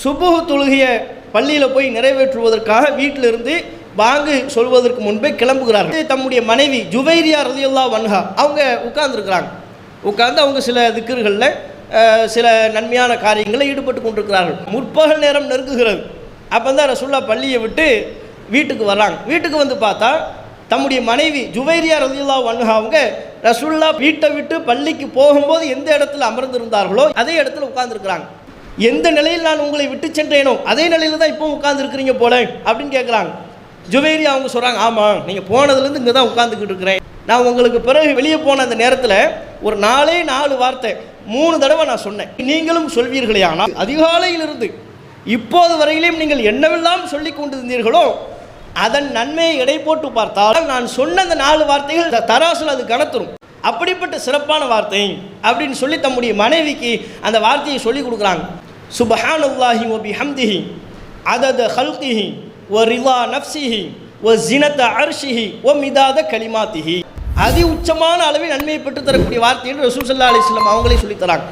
சுபுஹ் தொழுகையை பள்ளியில் போய் நிறைவேற்றுவதற்காக வீட்டிலிருந்து வாங்கு சொல்வதற்கு முன்பே கிளம்புகிறார்கள். தம்முடைய மனைவி ஜுவைரியா ரலியல்லாஹு அன்ஹா அவங்க உட்கார்ந்துருக்கிறாங்க. உட்கார்ந்து அவங்க சில திக்ர்களில் சில நன்மையான காரியங்களில் ஈடுபட்டு கொண்டிருக்கிறார்கள். முற்பகல் நேரம் நெருங்குகிறது. அப்போ தான் ரசூலுல்லாஹ் பள்ளியை விட்டு வீட்டுக்கு வர்றாங்க. வீட்டுக்கு வந்து பார்த்தா தம்முடைய மனைவி ஜுவைரியா ரலியல்லாஹு அன்ஹா அவங்க ரசூலுல்லாஹ் வீட்டை விட்டு பள்ளிக்கு போகும்போது எந்த இடத்துல அமர்ந்திருந்தார்களோ அதே இடத்துல உட்கார்ந்துருக்கிறாங்க. எந்த நிலையில் நான் உங்களை விட்டு சென்றேனோ அதே நிலையில் தான் இப்போ உட்கார்ந்துருக்கிறீங்க போல அப்படின்னு கேட்குறாங்க. ஜுவைரியா அவங்க சொல்கிறாங்க, ஆமாம், நீங்கள் போனதுலேருந்து இங்கே தான் உட்காந்துக்கிட்டு இருக்கிறேன். நான் உங்களுக்கு பிறகு வெளியே போன அந்த நேரத்தில் ஒரு 4 வார்த்தை 3 தடவை நான் சொன்னேன். நீங்களும் சொல்வீர்களே, ஆனால் அதிகாலையிலிருந்து இப்போது வரையிலும் நீங்கள் என்னவெல்லாம் சொல்லி கொண்டிருந்தீர்களோ அதன் நன்மையை எடை போட்டு பார்த்தால் நான் சொன்ன அந்த 4 வார்த்தைகள் தராசில் அது கனத்துரும். அப்படிப்பட்ட சிறப்பான வார்த்தை அப்படின்னு சொல்லி தம்முடைய மனைவிக்கு அந்த வார்த்தையை சொல்லி கொடுக்குறாங்க. சுப்ஹானல்லாஹி வ பிஹம்திஹி அதத ஹல்கிஹி வ ரிலா நஃப்ஸிஹி வ ஸினத அர்ஷிஹி வ மிதாத கலிமாத்திஹி. அதி உச்சமான அளவில் நன்மையை பெற்று தரக்கூடிய வார்த்தை என்று ரசூல் ஸல்லல்லாஹு அலைஹி வஸல்லம் அவங்களே சொல்லித்தராங்க.